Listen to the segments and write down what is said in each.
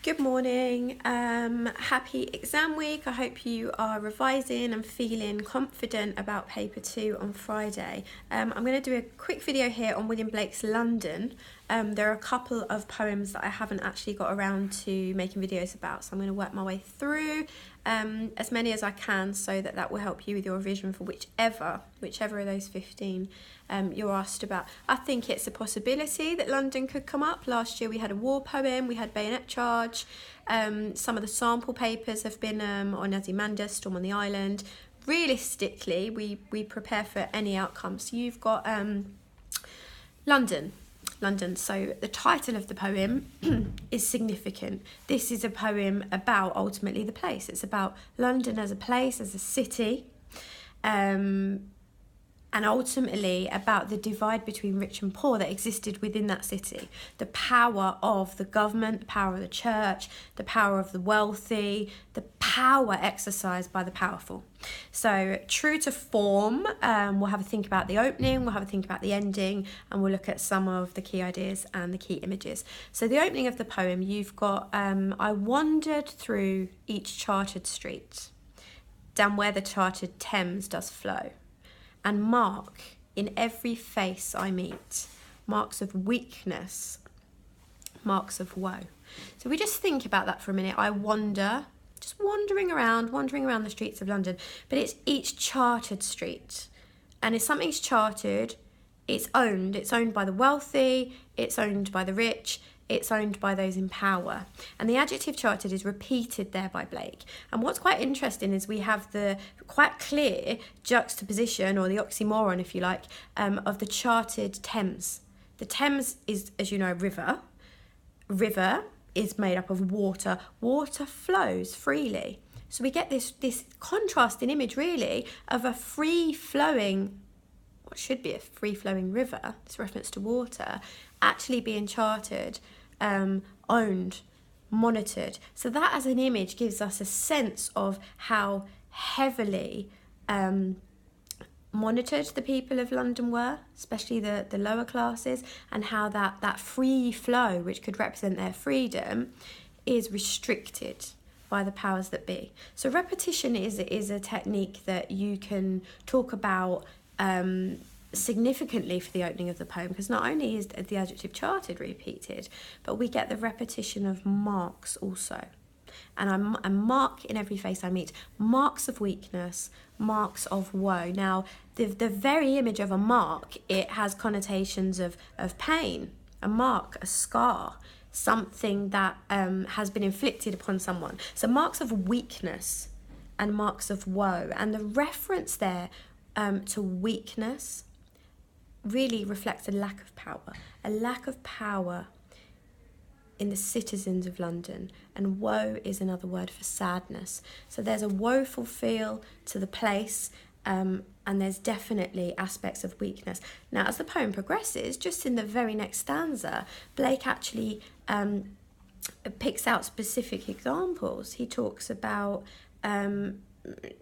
Good morning, happy exam week. I hope you are revising and feeling confident about paper 2 on Friday. I'm going to do a quick video here on William Blake's London. There are a couple of poems that I haven't actually got around to making videos about, so I'm going to work my way through as many as I can so that will help you with your revision for whichever of those 15 you're asked about. I think it's a possibility that London could come up. Last year we had a war poem, we had Bayonet Charge, some of the sample papers have been on Ozymandias, Storm on the Island. Realistically, we prepare for any outcome. So you've got London. So the title of the poem is significant. This is a poem about ultimately the place. It's about London as a place, as a city, and ultimately about the divide between rich and poor that existed within that city. The power of the government, the power of the church, the power of the wealthy, the power exercised by the powerful. So true to form, we'll have a think about the opening, we'll have a think about the ending, and we'll look at some of the key ideas and the key images. So the opening of the poem, you've got, I wandered through each chartered street, down where the chartered Thames does flow, and mark in every face I meet marks of weakness, marks of woe. So we just think about that for a minute. I wander, just wandering around the streets of London, but it's each chartered street. And if something's chartered, it's owned by the wealthy, it's owned by the rich, it's owned by those in power. And the adjective chartered is repeated there by Blake. And what's quite interesting is we have the quite clear juxtaposition, or the oxymoron, if you like, of the chartered Thames. The Thames is, as you know, a river. River is made up of water. Water flows freely. So we get this contrasting image, really, of a free-flowing, what should be a free-flowing river, it's reference to water, actually being chartered, owned, monitored. So that as an image gives us a sense of how heavily monitored the people of London were, especially the lower classes, and how that free flow, which could represent their freedom, is restricted by the powers that be. So repetition is a technique that you can talk about significantly for the opening of the poem, because not only is the adjective chartered repeated, but we get the repetition of marks also. And I mark in every face I meet, marks of weakness, marks of woe. Now, the very image of a mark, it has connotations of pain, a mark, a scar, something that has been inflicted upon someone. So marks of weakness and marks of woe. And the reference there to weakness really reflects a lack of power in the citizens of London, and woe is another word for sadness. So there's a woeful feel to the place, and there's definitely aspects of weakness. Now, as the poem progresses, just in the very next stanza, Blake actually picks out specific examples. He talks about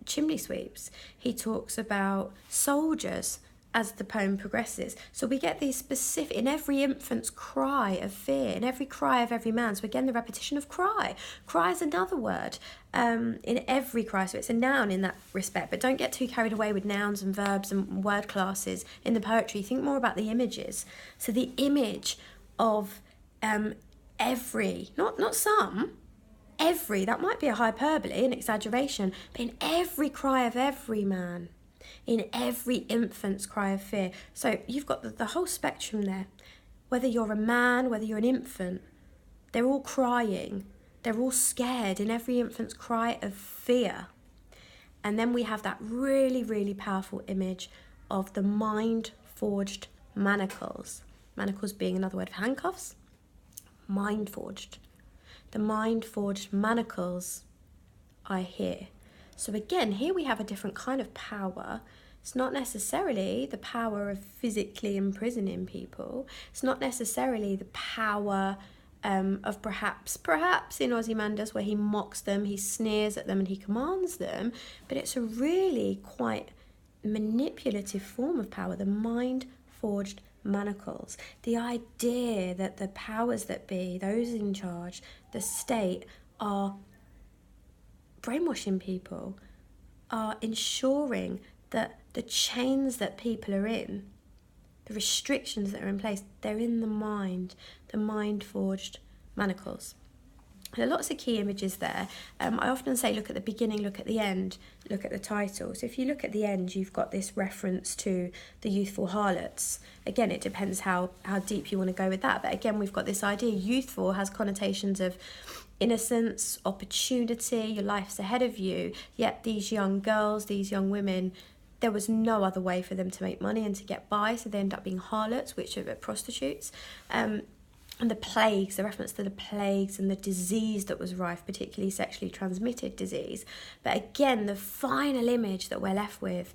chimney sweeps, he talks about soldiers, as the poem progresses. So we get these specific, in every infant's cry of fear, in every cry of every man. So again, the repetition of cry. Cry is another word in every cry, so it's a noun in that respect. But don't get too carried away with nouns and verbs and word classes in the poetry. Think more about the images. So the image of every, not some, every, that might be a hyperbole, an exaggeration, but in every cry of every man, in every infant's cry of fear. So you've got the whole spectrum there. Whether you're a man, whether you're an infant, they're all crying. They're all scared in every infant's cry of fear. And then we have that really, really powerful image of the mind-forged manacles. Manacles being another word for handcuffs. Mind-forged. The mind-forged manacles I hear. So again, here we have a different kind of power. It's not necessarily the power of physically imprisoning people. It's not necessarily the power of perhaps in Ozymandias, where he mocks them, he sneers at them and he commands them. But it's a really quite manipulative form of power, the mind-forged manacles. The idea that the powers that be, those in charge, the state, are brainwashing people, are ensuring that the chains that people are in, the restrictions that are in place, they're in the mind-forged manacles. There are lots of key images there. I often say look at the beginning, look at the end, look at the title. So if you look at the end, you've got this reference to the youthful harlots. Again, it depends how deep you want to go with that. But again, we've got this idea, youthful has connotations of innocence, opportunity, your life's ahead of you. Yet these young girls, these young women, there was no other way for them to make money and to get by. So they end up being harlots, which are prostitutes. And the plagues, the reference to the plagues and the disease that was rife, particularly sexually transmitted disease. But again, the final image that we're left with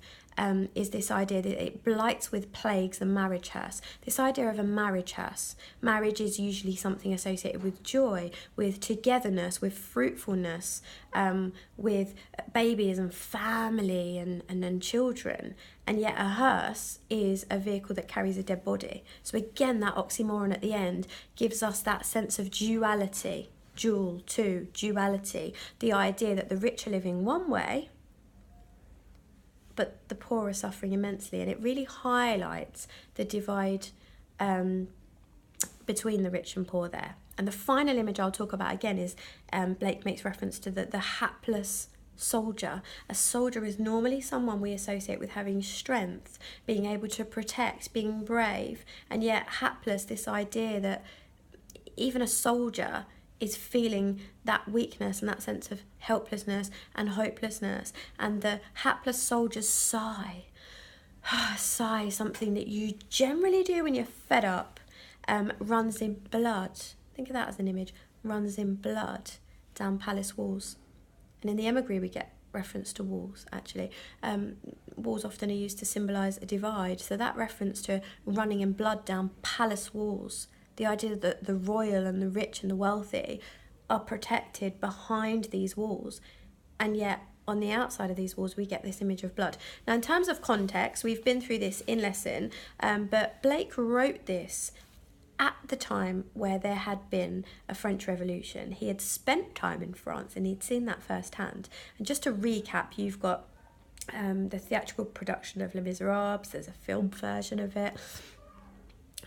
is this idea that it blights with plagues the marriage hearse. This idea of a marriage hearse. Marriage is usually something associated with joy, with togetherness, with fruitfulness, with babies and family and children. And yet a hearse is a vehicle that carries a dead body. So again, that oxymoron at the end gives us that sense of duality. Duality. The idea that the rich are living one way, but the poor are suffering immensely. And it really highlights the divide between the rich and poor there. And the final image I'll talk about again is Blake makes reference to the hapless soldier. A soldier is normally someone we associate with having strength, being able to protect, being brave, and yet hapless, this idea that even a soldier is feeling that weakness and that sense of helplessness and hopelessness. And the hapless soldier's sigh, something that you generally do when you're fed up, runs in blood. Think of that as an image, runs in blood down palace walls. And in the emigre we get reference to walls, actually. Walls often are used to symbolise a divide. So that reference to running in blood down palace walls, the idea that the royal and the rich and the wealthy are protected behind these walls, and yet on the outside of these walls we get this image of blood. Now, in terms of context, we've been through this in lesson, but Blake wrote this at the time where there had been a French Revolution. He had spent time in France and he'd seen that firsthand. And just to recap, you've got the theatrical production of Les Miserables, there's a film version of it.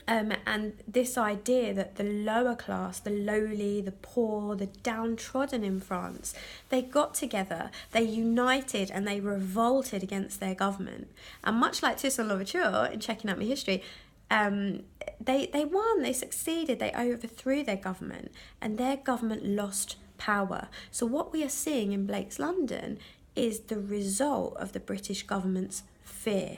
And this idea that the lower class, the lowly, the poor, the downtrodden in France, they got together, they united and they revolted against their government. And much like Toussaint Louverture in Checking Out My History, they won, they succeeded, they overthrew their government, and their government lost power. So what we are seeing in Blake's London is the result of the British government's fear.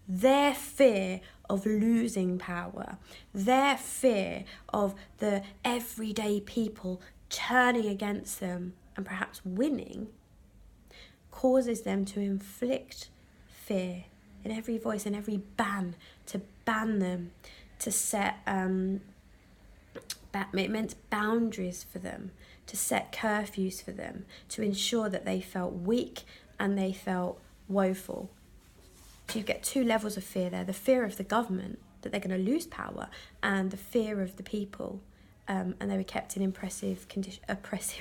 Their fear of losing power, their fear of the everyday people turning against them and perhaps winning, causes them to inflict fear in every voice, in every ban, to ban them, to set immense boundaries for them, to set curfews for them, to ensure that they felt weak and they felt woeful. So you get two levels of fear there, the fear of the government, that they're going to lose power, and the fear of the people. And they were kept in oppressive conditions,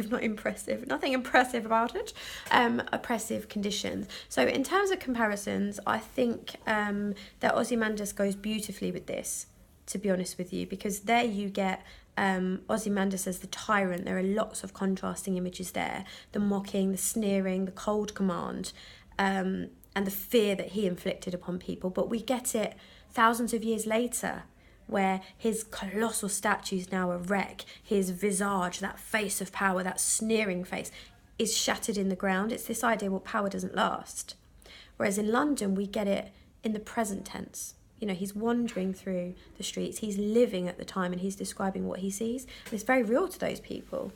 nothing impressive about it, oppressive conditions. So in terms of comparisons, I think that Ozymandias goes beautifully with this, to be honest with you, because there you get Ozymandias as the tyrant. There are lots of contrasting images there, the mocking, the sneering, the cold command, and the fear that he inflicted upon people. But we get it thousands of years later, where his colossal statue is now a wreck, his visage, that face of power, that sneering face, is shattered in the ground. It's this idea, well, power doesn't last. Whereas in London, we get it in the present tense. You know, he's wandering through the streets, he's living at the time, and he's describing what he sees. And it's very real to those people.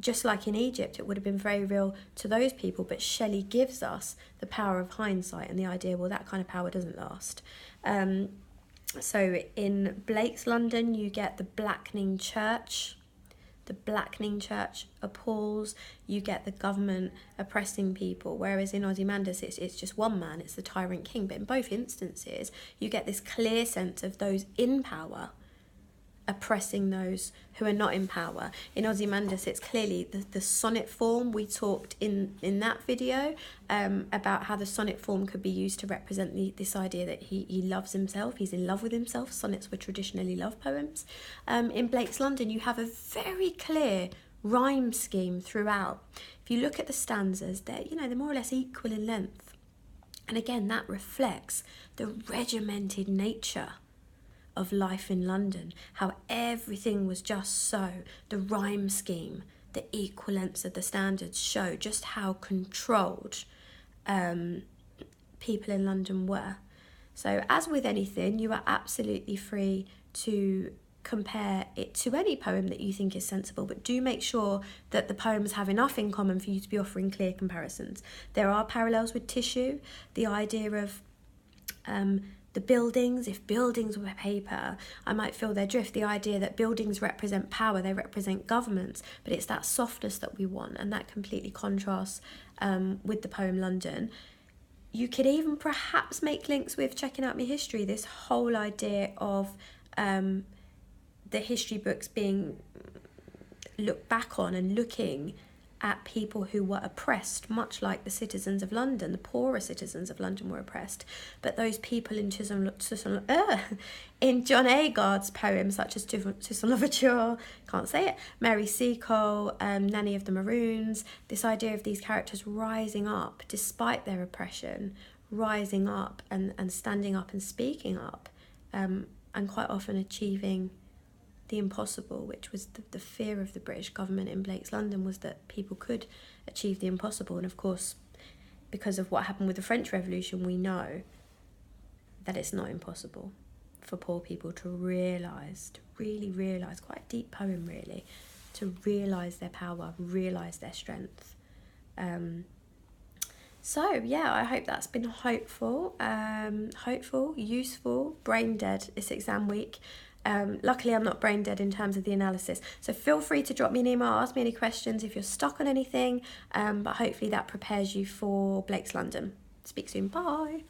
Just like in Egypt, it would have been very real to those people, but Shelley gives us the power of hindsight and the idea, well, that kind of power doesn't last. So in Blake's London, you get the blackening church, the blackening church appalls, you get the government oppressing people, whereas in Ozymandias it's just one man, it's the tyrant king. But in both instances, you get this clear sense of those in power oppressing those who are not in power. In Ozymandias, it's clearly the sonnet form. We talked in that video about how the sonnet form could be used to represent this idea that he loves himself, he's in love with himself. Sonnets were traditionally love poems. In Blake's London, you have a very clear rhyme scheme throughout. If you look at the stanzas, they're more or less equal in length. And again, that reflects the regimented nature of life in London, how everything was just so. The rhyme scheme, the equal lengths of the standards show just how controlled people in London were. So as with anything, you are absolutely free to compare it to any poem that you think is sensible, but do make sure that the poems have enough in common for you to be offering clear comparisons. There are parallels with tissue, the idea of the buildings, if buildings were paper, I might feel their drift. The idea that buildings represent power, they represent governments, but it's that softness that we want, and that completely contrasts with the poem London. You could even perhaps make links with checking out my history, this whole idea of the history books being looked back on and looking at people who were oppressed, much like the citizens of London. The poorer citizens of London were oppressed, but those people in in John Agard's poems, such as Toussaint Louverture, can't say it, Mary Seacole, Nanny of the Maroons, this idea of these characters rising up despite their oppression, rising up and standing up and speaking up, and quite often achieving the impossible, which was the fear of the British government in Blake's London, was that people could achieve the impossible. And of course, because of what happened with the French Revolution, we know that it's not impossible for poor people to realise, quite a deep poem really, to realise their power, realise their strength. So yeah, I hope that's been hopeful, useful, brain dead this exam week. Luckily, I'm not brain dead in terms of the analysis. So feel free to drop me an email, ask me any questions if you're stuck on anything. But hopefully that prepares you for Blake's London. Speak soon. Bye.